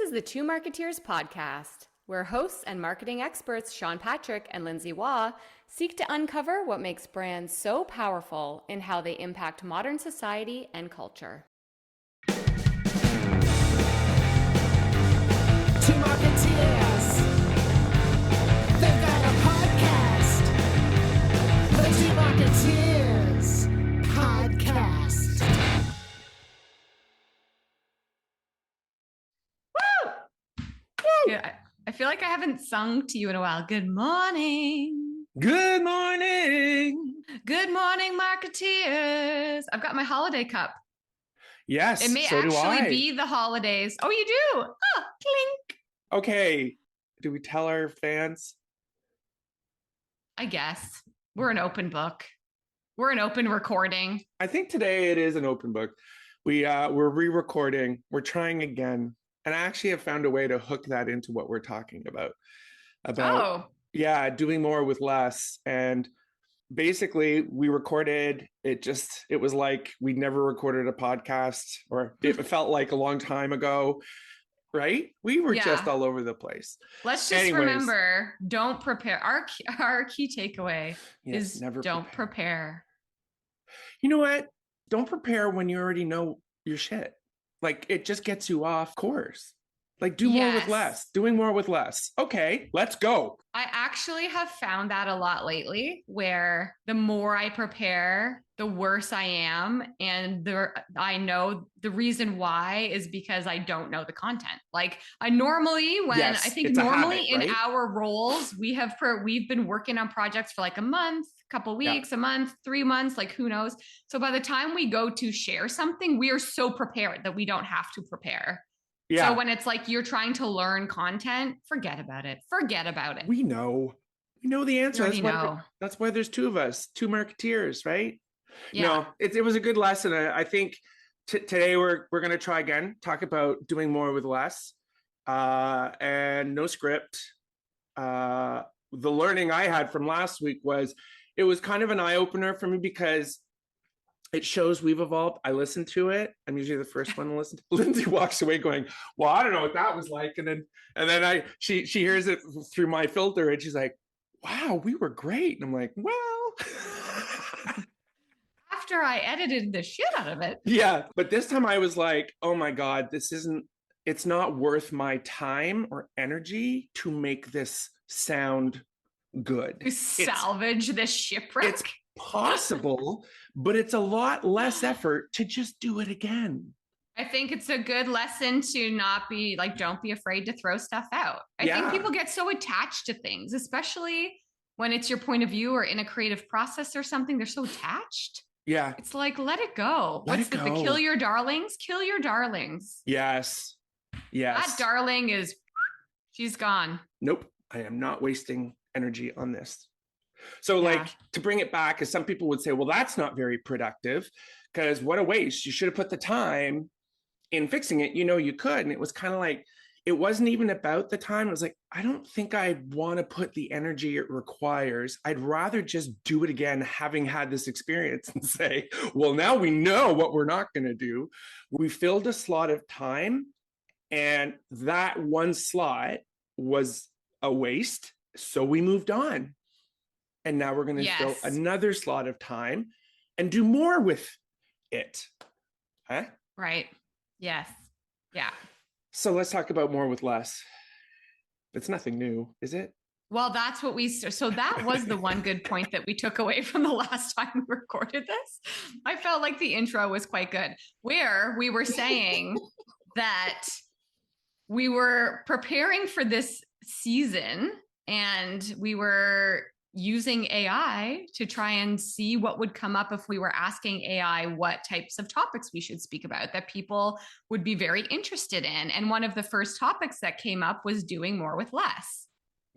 is the Two Marketeers podcast, where hosts and marketing experts Sean Patrick and Lindsay Waugh seek to uncover what makes brands so powerful in how they impact modern society and culture. Two Marketeers. They've got a podcast. The Two Marketeers podcast. Yeah, I feel like I haven't sung to you in a while. Good morning. Good morning. Good morning, marketeers. I've got my holiday cup. Yes, It may so do actually I. be the holidays. Oh, you do? Oh, clink. Okay, do we tell our fans? I guess. We're an open book. We're an open recording. I think today it is an open book. We're re-recording. We're trying again. And I actually have found a way to hook that into what we're talking about. Doing more with less. And basically we recorded it was like we never recorded a podcast, or it felt like a long time ago, right? We were just all over the place. Let's just remember, don't prepare. Our key takeaway is never don't prepare. You know what? Don't prepare when you already know your shit. Like, it just gets you off course. Like, do more with less. Doing more with less. Okay, let's go. I actually have found that a lot lately, where the more I prepare, the worse I am. And I know the reason why is because I don't know the content. Like in our roles, we've been working on projects for like a month, couple weeks, a month, 3 months, like who knows. So by the time we go to share something, we are so prepared that we don't have to prepare. Yeah. So when it's like you're trying to learn content, forget about it. We know the answer. That's why there's two of us, two marketeers, right? Yeah. No, it was a good lesson. I think today we're going to try again, talk about doing more with less, and no script. The learning I had from last week was, it was kind of an eye opener for me because it shows we've evolved. I listened to it. I'm usually the first one to listen to. Lindsay walks away going, well, I don't know what that was like. And then she hears it through my filter and she's like, wow, we were great. And I'm like, well. After I edited the shit out of it. Yeah. But this time I was like, oh my God, it's not worth my time or energy to make this sound good. To salvage this shipwreck. It's possible, but it's a lot less effort to just do it again. I think it's a good lesson to not be like, don't be afraid to throw stuff out. I think people get so attached to things, especially when it's your point of view or in a creative process or something. They're so attached. Yeah. It's like, let it go. The kill your darlings? Kill your darlings. Yes. That darling she's gone. Nope. I am not wasting energy on this. So to bring it back, as some people would say, well, that's not very productive because what a waste. You should have put the time in fixing it. You could. And it was kind of like, it wasn't even about the time. It was like, I don't think I want to put the energy it requires. I'd rather just do it again, having had this experience, and say, well, now we know what we're not going to do. We filled a slot of time, and that one slot was a waste. So we moved on. And now we're going to fill another slot of time and do more with it. Huh? Right. Yes. Yeah. So let's talk about more with less. It's nothing new, is it? Well, that's what so that was the one good point that we took away from the last time we recorded this. I felt like the intro was quite good, where we were saying that we were preparing for this season and we were using AI to try and see what would come up if we were asking AI what types of topics we should speak about that people would be very interested in. And one of the first topics that came up was doing more with less.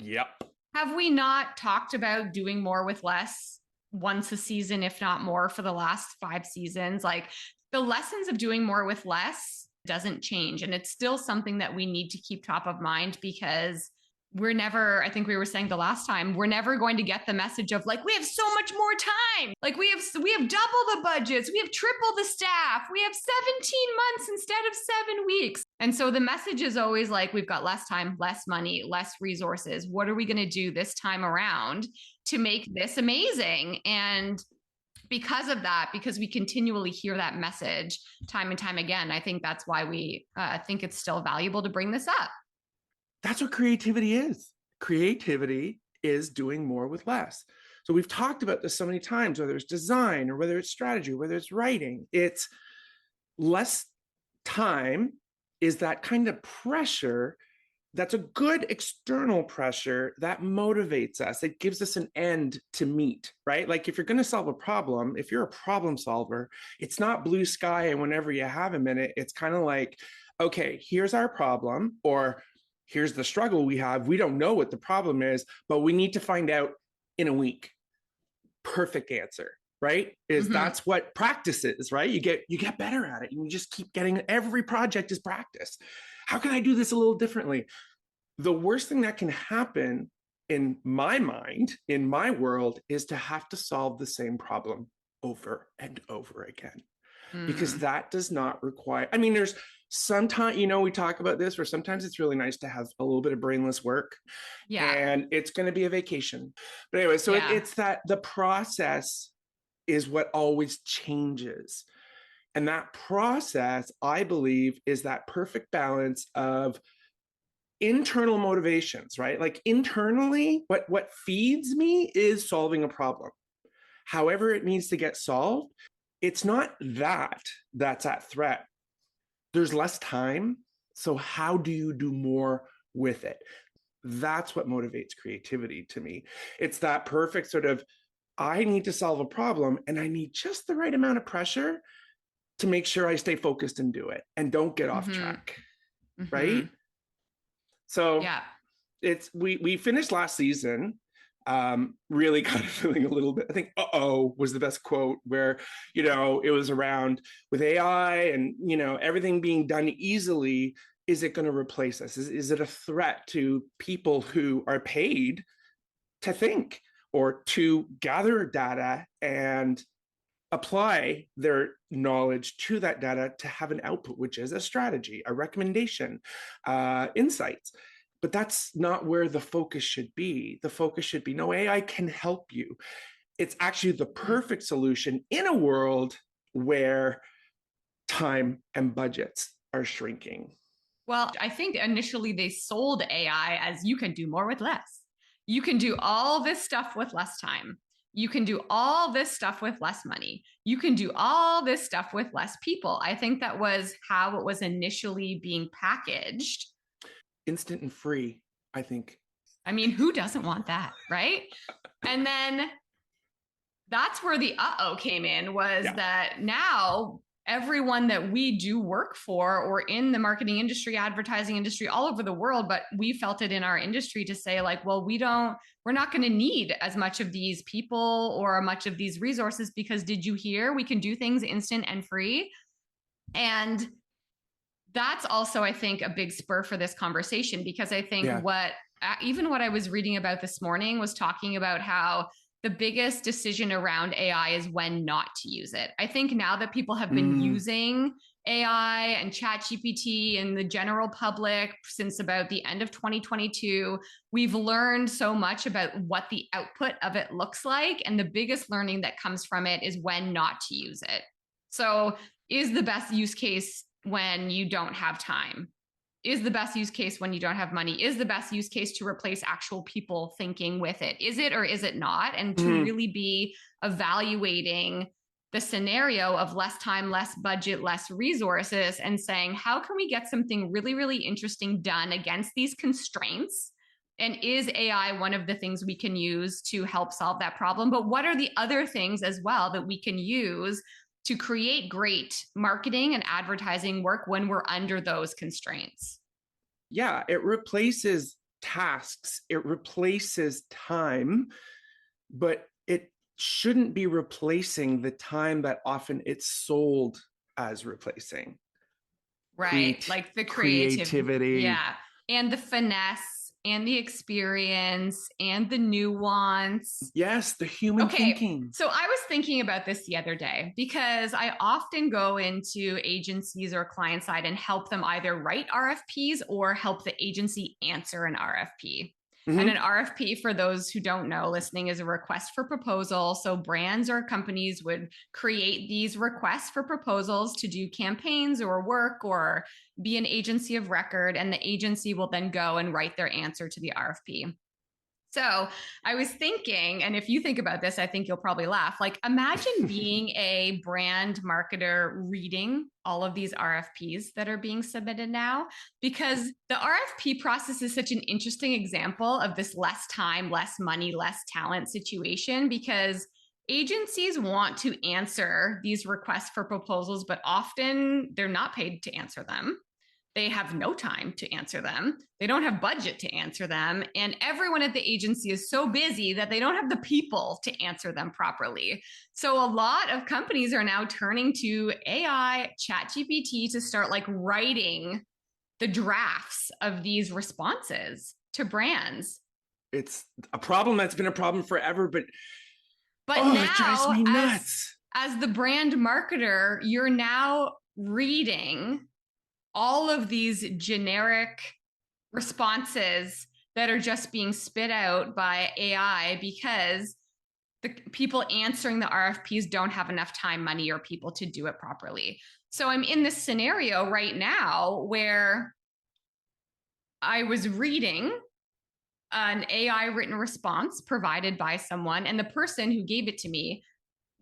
Yep. Have we not talked about doing more with less once a season, if not more, for the last 5 seasons? Like, the lessons of doing more with less doesn't change. And it's still something that we need to keep top of mind, because we're never, I think we were saying the last time, we're never going to get the message of like, we have so much more time. Like we have double the budgets. We have triple the staff. We have 17 months instead of 7 weeks. And so the message is always like, we've got less time, less money, less resources. What are we going to do this time around to make this amazing? And because of that, because we continually hear that message time and time again, I think that's why we think it's still valuable to bring this up. That's what creativity is. Creativity is doing more with less. So we've talked about this so many times, whether it's design or whether it's strategy, whether it's writing, it's less time is that kind of pressure. That's a good external pressure that motivates us. It gives us an end to meet, right? Like if you're going to solve a problem, if you're a problem solver, it's not blue sky and whenever you have a minute, it's kind of like, okay, here's our problem, or here's the struggle we have. We don't know what the problem is, but we need to find out in a week. Perfect answer, right? That's what practice is, right? You get better at it and you just keep getting, every project is practice. How can I do this a little differently? The worst thing that can happen in my mind, in my world, is to have to solve the same problem over and over again. Because that does not require, I mean, there's sometimes, we talk about this where sometimes it's really nice to have a little bit of brainless work. Yeah. And it's going to be a vacation. But anyway, so it's that the process is what always changes. And that process, I believe, is that perfect balance of internal motivations, right? Like internally, what feeds me is solving a problem. However it needs to get solved, it's not that's at threat. There's less time. So how do you do more with it? That's what motivates creativity to me. It's that perfect sort of, I need to solve a problem and I need just the right amount of pressure to make sure I stay focused and do it and don't get off track. Right? So we finished last season really kind of feeling a little bit, I think, was the best quote where, it was around with AI and, everything being done easily. Is it going to replace us? Is it a threat to people who are paid to think or to gather data and apply their knowledge to that data to have an output, which is a strategy, a recommendation, insights? But that's not where the focus should be. The focus should be, no, AI can help you. It's actually the perfect solution in a world where time and budgets are shrinking. Well, I think initially they sold AI as you can do more with less. You can do all this stuff with less time. You can do all this stuff with less money. You can do all this stuff with less people. I think that was how it was initially being packaged. Instant and free, I think. I mean, who doesn't want that, right? And then that's where the came in, was that now everyone that we do work for or in the marketing industry, advertising industry, all over the world, but we felt it in our industry to say like, well, we're not going to need as much of these people or much of these resources, because did you hear we can do things instant and free? And that's also, I think, a big spur for this conversation, because I think what I was reading about this morning was talking about how the biggest decision around AI is when not to use it. I think now that people have been using AI and ChatGPT and the general public since about the end of 2022, we've learned so much about what the output of it looks like. And the biggest learning that comes from it is when not to use it. So is the best use case when you don't have time? Is the best use case when you don't have money? Is the best use case to replace actual people thinking with it? Is it or is it not? And to really be evaluating the scenario of less time, less budget, less resources, and saying, how can we get something really, really interesting done against these constraints? And is AI one of the things we can use to help solve that problem? But what are the other things as well that we can use to create great marketing and advertising work when we're under those constraints? Yeah, it replaces tasks, it replaces time, but it shouldn't be replacing the time that often it's sold as replacing. Right. Like the creativity. Yeah. And the finesse and the experience and the nuance. Yes, the human thinking. So I was thinking about this the other day because I often go into agencies or client side and help them either write RFPs or help the agency answer an RFP. Mm-hmm. And an RFP, for those who don't know, listening, is a request for proposal. So brands or companies would create these requests for proposals to do campaigns or work or be an agency of record. And the agency will then go and write their answer to the RFP. So I was thinking, and if you think about this, I think you'll probably laugh. Like, imagine being a brand marketer reading all of these RFPs that are being submitted now, because the RFP process is such an interesting example of this less time, less money, less talent situation, because agencies want to answer these requests for proposals, but often they're not paid to answer them. They have no time to answer them. They don't have budget to answer them. And everyone at the agency is so busy that they don't have the people to answer them properly. So a lot of companies are now turning to AI, ChatGPT, to start like writing the drafts of these responses to brands. It's a problem that's been a problem forever, but now, it drives me nuts. As the brand marketer, you're now reading all of these generic responses that are just being spit out by AI because the people answering the RFPs don't have enough time, money, or people to do it properly. So I'm in this scenario right now where I was reading an AI written response provided by someone, and the person who gave it to me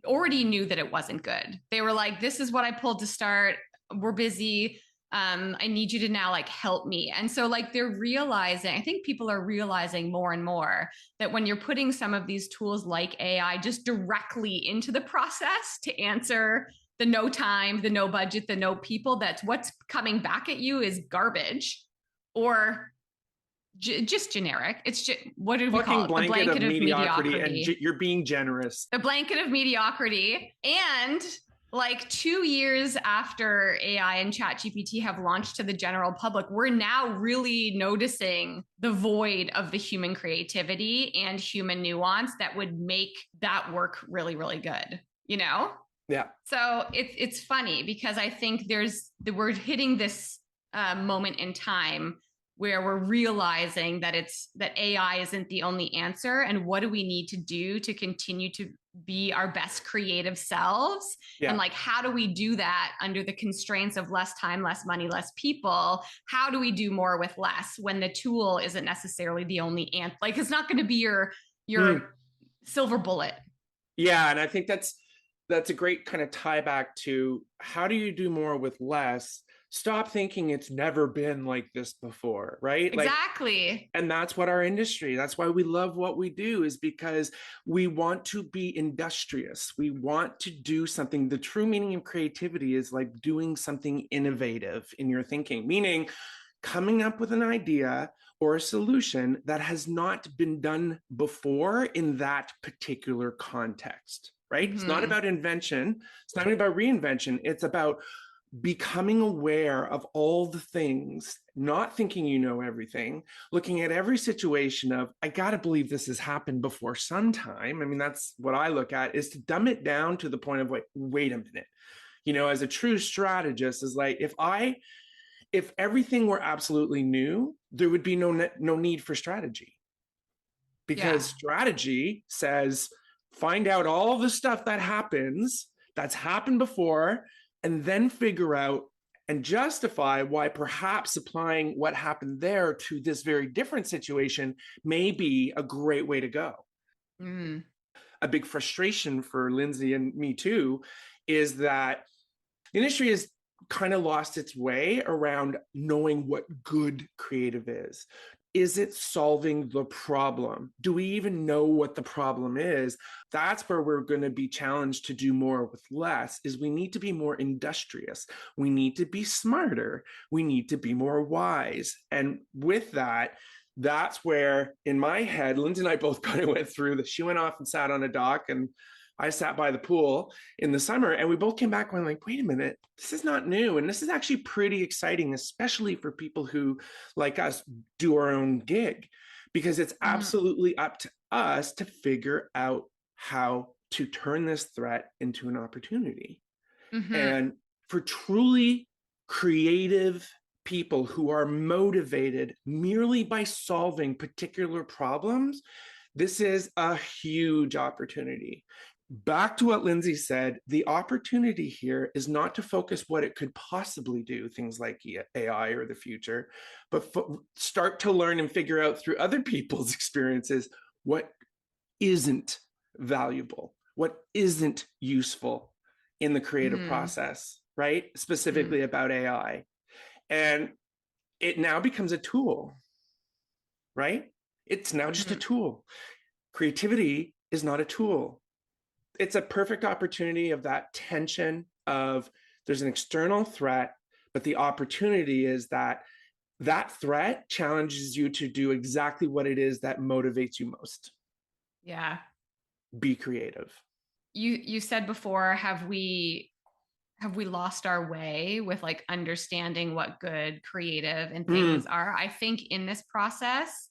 already knew that it wasn't good. They were like, this is what I pulled to start. We're busy. I need you to now like help me. And so like they're realizing, I think people are realizing more and more that when you're putting some of these tools like AI just directly into the process to answer the no time, the no budget, the no people, that's what's coming back at you is garbage or just generic. It's just, what do we call it? The blanket of mediocrity. And you're being generous. The blanket of mediocrity. And like 2 years after AI and ChatGPT have launched to the general public, we're now really noticing the void of the human creativity and human nuance that would make that work really, really good, you know? Yeah. So it's funny because I think we're hitting this moment in time where we're realizing that AI isn't the only answer, and what do we need to do to continue to be our best creative selves? Yeah. And like, how do we do that under the constraints of less time, less money, less people? How do we do more with less when the tool isn't necessarily the only answer? Like, it's not going to be your silver bullet. Yeah. And I think that's a great kind of tie back to how do you do more with less? Stop thinking it's never been like this before, right? Exactly. And that's what our industry, that's why we love what we do, is because we want to be industrious. We want to do something. The true meaning of creativity is like doing something innovative in your thinking, meaning coming up with an idea or a solution that has not been done before in that particular context, right? Mm-hmm. It's not about invention. It's not about reinvention. It's about becoming aware of all the things, not thinking you know everything, looking at every situation of, I got to believe this has happened before sometime. I mean, that's what I look at, is to dumb it down to the point of like, wait a minute, you know, as a true strategist, is like, if everything were absolutely new, there would be no need for strategy, because strategy says, find out all the stuff that happens, that's happened before, and then figure out and justify why perhaps applying what happened there to this very different situation may be a great way to go. Mm. A big frustration for Lindsay and me too is that the industry has kind of lost its way around knowing what good creative is. Is it solving the problem? Do we even know what the problem is? That's where we're going to be challenged to do more with less, is we need to be more industrious. We need to be smarter. We need to be more wise. And with that, that's where in my head, Lindsay and I both kind of went through that. She went off and sat on a dock and I sat by the pool in the summer and we both came back going like, wait a minute, this is not new. And this is actually pretty exciting, especially for people who, like us, do our own gig, because it's absolutely up to us to figure out how to turn this threat into an opportunity. And for truly creative people who are motivated merely by solving particular problems, this is a huge opportunity. Back to what Lindsay said, the opportunity here is not to focus what it could possibly do, things like AI or the future, but start to learn and figure out through other people's experiences what isn't valuable, what isn't useful in the creative process, right? Specifically about AI. And it now becomes a tool, right? It's now just a tool. Creativity is not a tool. It's a perfect opportunity of that tension of there's an external threat, but the opportunity is that that threat challenges you to do exactly what it is that motivates you most. Yeah. Be creative. You said before, have we lost our way with like understanding what good creative and things are? I think in this process,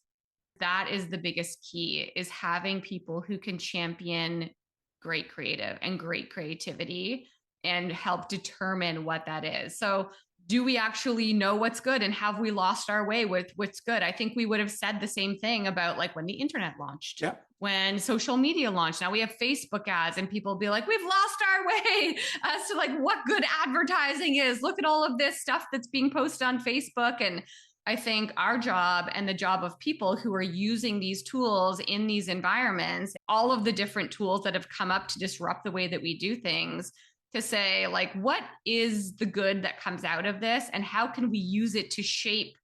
that is the biggest key, is having people who can champion great creative and great creativity and help determine what that is. So do we actually know what's good, and have we lost our way with what's good? I think we would have said the same thing about like when the internet launched, when social media launched. Now we have Facebook ads and people be like, we've lost our way as to like what good advertising is. Look at all of this stuff that's being posted on Facebook. And I think our job and the job of people who are using these tools in these environments, all of the different tools that have come up to disrupt the way that we do things, to say like, what is the good that comes out of this, and how can we use it to shape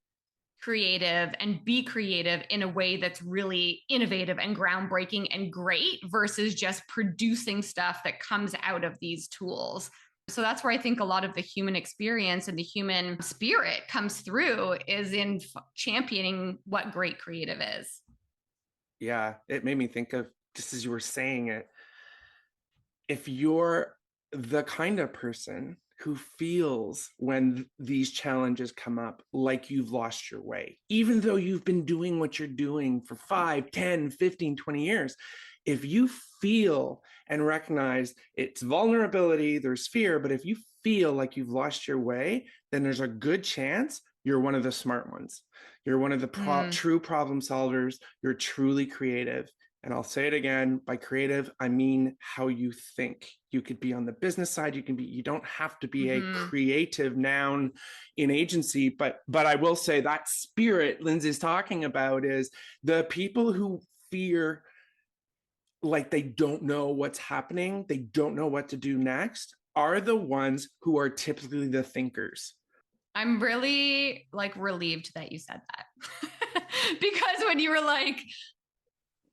creative and be creative in a way that's really innovative and groundbreaking and great, versus just producing stuff that comes out of these tools. So that's where I think a lot of the human experience and the human spirit comes through, is in championing what great creative is. Yeah, it made me think of, just as you were saying it, if you're the kind of person who feels when these challenges come up like you've lost your way, even though you've been doing what you're doing for 5, 10, 15, 20 years, if you feel and recognize it's vulnerability, there's fear, but if you feel like you've lost your way, then there's a good chance you're one of the smart ones. You're one of the true problem solvers. You're truly creative. And I'll say it again, by creative, I mean how you think. You could be on the business side. You don't have to be a creative noun in agency, but I will say that spirit Lindsay's talking about is the people who fear like they don't know what's happening, they don't know what to do next, are the ones who are typically the thinkers. I'm really like relieved that you said that. Because when you were like,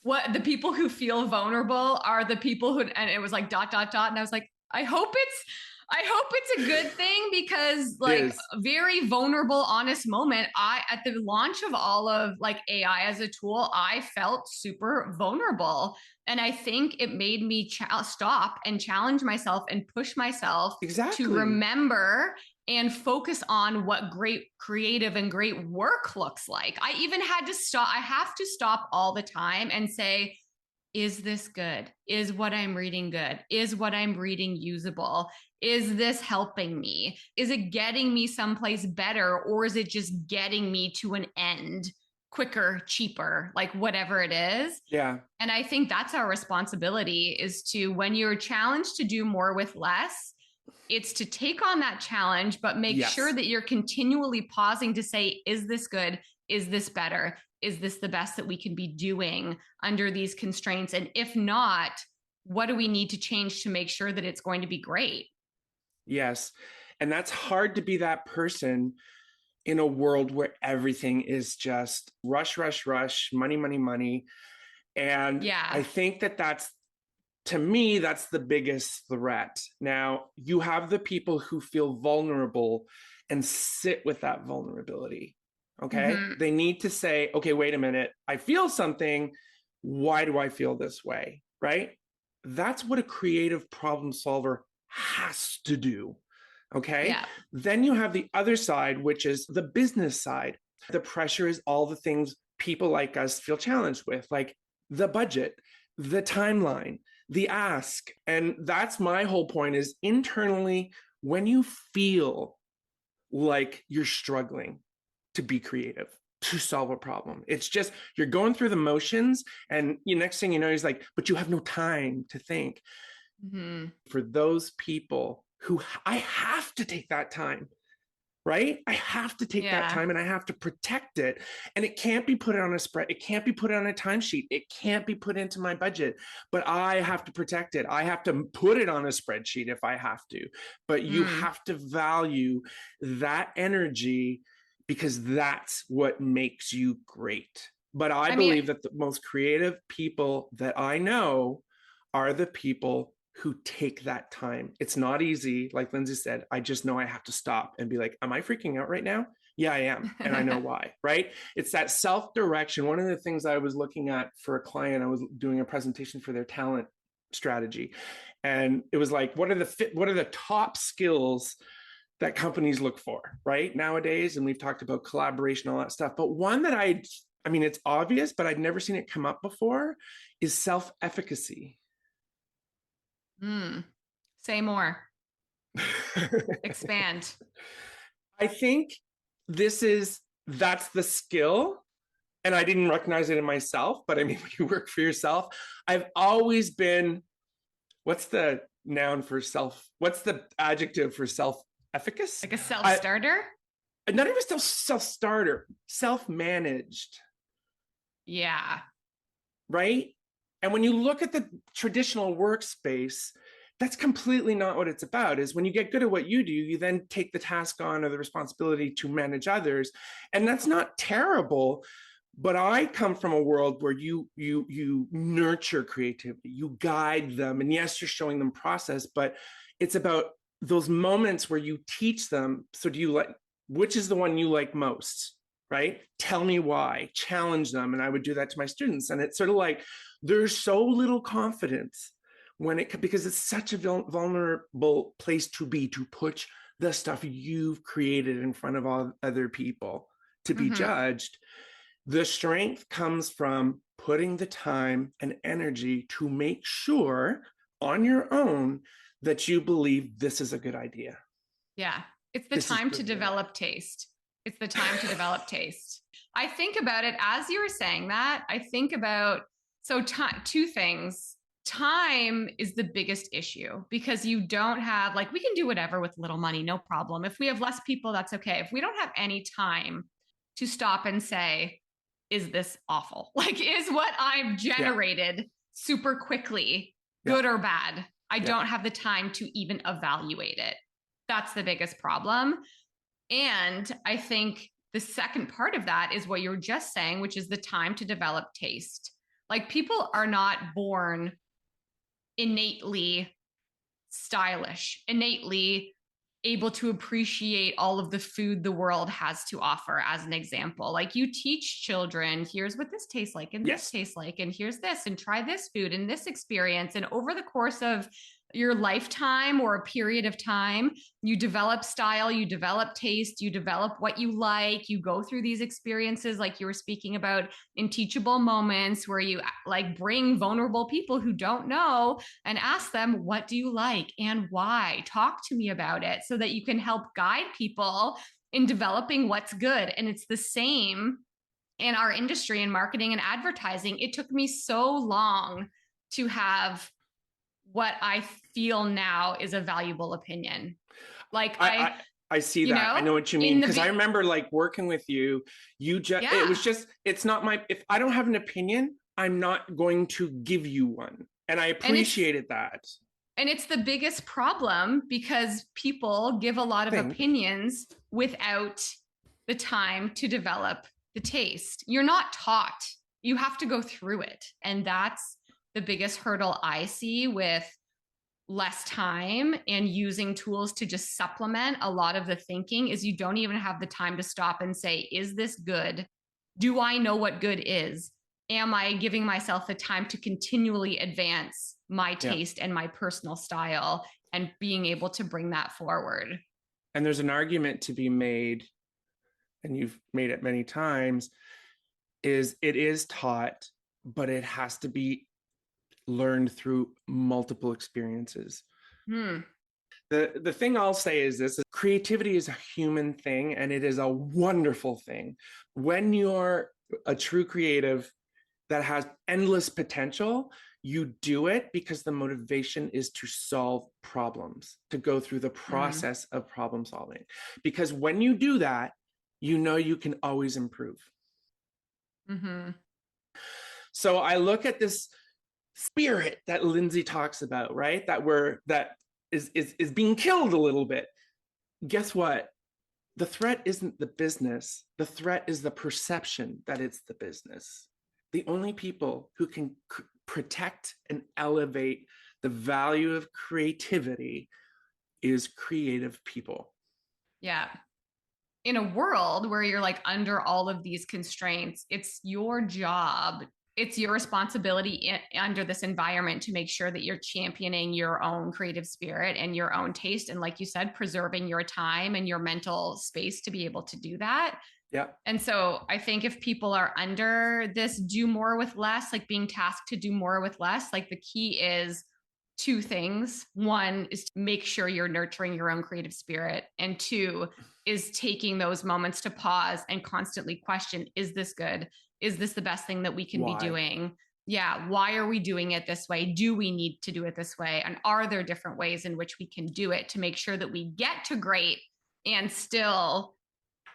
what the people who feel vulnerable are the people who, and it was like ... And I was like, I hope it's a good thing, because like very vulnerable, honest moment. At the launch of all of like AI as a tool, I felt super vulnerable. And I think it made me stop and challenge myself and push myself to remember and focus on what great creative and great work looks like. I even had to stop. I have to stop all the time and say, is this good? Is what I'm reading good? Is what I'm reading usable? Is this helping me? Is it getting me someplace better? Or is it just getting me to an end quicker, cheaper, like whatever it is? Yeah. And I think that's our responsibility, is to, when you're challenged to do more with less, it's to take on that challenge, but make sure that you're continually pausing to say, is this good? Is this better? Is this the best that we can be doing under these constraints? And if not, what do we need to change to make sure that it's going to be great? Yes. And that's hard to be that person in a world where everything is just rush, rush, rush, money, money, money. And I think that's, to me, that's the biggest threat. Now, you have the people who feel vulnerable and sit with that vulnerability. Okay. They need to say, okay, wait a minute. I feel something. Why do I feel this way? Right. That's what a creative problem solver has to do. Okay. Yeah. Then you have the other side, which is the business side. The pressure is all the things people like us feel challenged with, like the budget, the timeline, the ask. And that's my whole point is internally, when you feel like you're struggling to be creative, to solve a problem, it's just you're going through the motions, and the next thing you know, he's like, but you have no time to think. Mm-hmm. For those people who I have to take that time, right? I have to take that time, and I have to protect it. And it can't be put on a spread. It can't be put on a timesheet. It can't be put into my budget, but I have to protect it. I have to put it on a spreadsheet if I have to, but you have to value that energy, because that's what makes you great. But I believe that the most creative people that I know are the people who take that time. It's not easy. Like Lindsay said, I just know I have to stop and be like, am I freaking out right now? Yeah, I am. And I know why, right? It's that self-direction. One of the things I was looking at for a client, I was doing a presentation for their talent strategy. And it was like, what are the top skills that companies look for, right? Nowadays, and we've talked about collaboration, all that stuff. But one that I mean, it's obvious, but I'd never seen it come up before, is self-efficacy. Say more. Expand. I think that's the skill. And I didn't recognize it in myself, but I mean, when you work for yourself, I've always been, what's the noun for self? What's the adjective for self-efficacy? Like a self-starter? Not even self-starter, self-managed. Yeah. Right? And when you look at the traditional workspace, that's completely not what it's about. Is when you get good at what you do, you then take the task on or the responsibility to manage others. And that's not terrible. But I come from a world where you nurture creativity, you guide them. And yes, you're showing them process, but it's about those moments where you teach them. So which is the one you like most? Right? Tell me why, challenge them. And I would do that to my students. And it's sort of like, there's so little confidence because it's such a vulnerable place to be, to put the stuff you've created in front of all other people to be judged. The strength comes from putting the time and energy to make sure on your own that you believe this is a good idea. Yeah. It's the time to develop taste. It's the time to develop taste. I think about it as you were saying that. I think about, two things. Time is the biggest issue, because you don't have, we can do whatever with little money, no problem. If we have less people, that's okay. If we don't have any time to stop and say, is this awful? Is what I've generated super quickly, good or bad? I don't have the time to even evaluate it. That's the biggest problem. And I think the second part of that is what you were just saying, which is the time to develop taste. People are not born innately stylish, innately able to appreciate all of the food the world has to offer, as an example. You teach children, here's what this tastes like, and this tastes like, and here's this, and try this food and this experience. And over the course of your lifetime or a period of time, you develop style, you develop taste, you develop what you like, you go through these experiences like you were speaking about in teachable moments where you bring vulnerable people who don't know and ask them, what do you like and why? Talk to me about it, so that you can help guide people in developing what's good. And it's the same in our industry, in marketing and advertising. It took me so long to have what I feel now is a valuable opinion. I see that. I know what you mean. Because I remember working with you, it's not if I don't have an opinion, I'm not going to give you one. And I appreciated that. And it's the biggest problem, because people give a lot of opinions without the time to develop the taste. You're not taught. You have to go through it. And that's the biggest hurdle I see with less time and using tools to just supplement a lot of the thinking, is you don't even have the time to stop and say, is this good? Do I know what good is? Am I giving myself the time to continually advance my taste and my personal style, and being able to bring that forward. And there's an argument to be made, and you've made it many times, is it is taught, but it has to be learned through multiple experiences. The thing I'll say is this: creativity is a human thing, and it is a wonderful thing. When you're a true creative that has endless potential, you do it because the motivation is to solve problems, to go through the process of problem solving. Because when you do that, you know you can always improve. So I look at this spirit that Lindsay talks about, right? That is being killed a little bit. Guess what? The threat isn't the business. The threat is the perception that it's the business. The only people who can protect and elevate the value of creativity is creative people. Yeah. In a world where you're like under all of these constraints, it's your job, it's your responsibility under this environment to make sure that you're championing your own creative spirit and your own taste. And like you said, preserving your time and your mental space to be able to do that. Yeah. And so I think if people are under this do more with less, like being tasked to do more with less, like the key is two things. One is to make sure you're nurturing your own creative spirit. And two is taking those moments to pause and constantly question, is this good? Is this the best thing that we can be doing? Yeah. Why are we doing it this way? Do we need to do it this way? And are there different ways in which we can do it to make sure that we get to great and still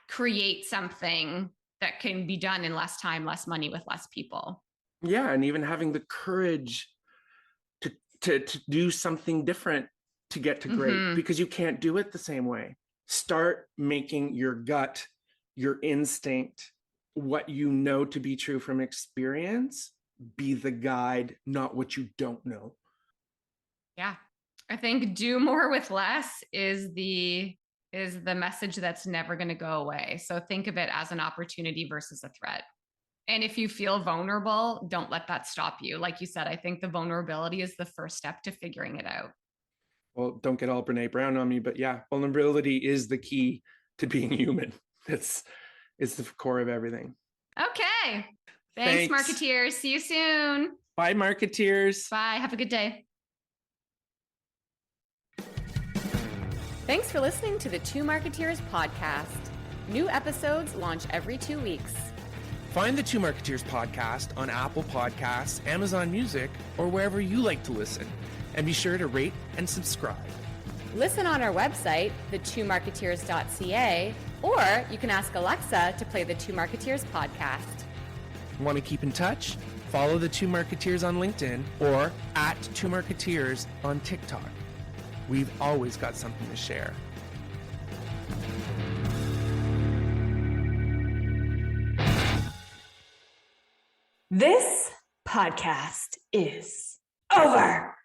create something that can be done in less time, less money, with less people? Yeah. And even having the courage to do something different to get to great, because you can't do it the same way. Start making your gut, your instinct, what you know to be true from experience, be the guide, not what you don't know. Yeah. I think do more with less is the message that's never going to go away. So think of it as an opportunity versus a threat. And if you feel vulnerable, don't let that stop you. Like you said, I think the vulnerability is the first step to figuring it out. Well, don't get all Brene Brown on me, but yeah, vulnerability is the key to being human. It's the core of everything. Okay. Thanks, Marketeers. See you soon. Bye, Marketeers. Bye. Have a good day. Thanks for listening to the Two Marketeers podcast. New episodes launch every 2 weeks. Find the Two Marketeers podcast on Apple Podcasts, Amazon Music, or wherever you like to listen. And be sure to rate and subscribe. Listen on our website, thetwomarketeers.ca, or you can ask Alexa to play the Two Marketeers podcast. Want to keep in touch? Follow the Two Marketeers on LinkedIn or at Two Marketeers on TikTok. We've always got something to share. This podcast is over.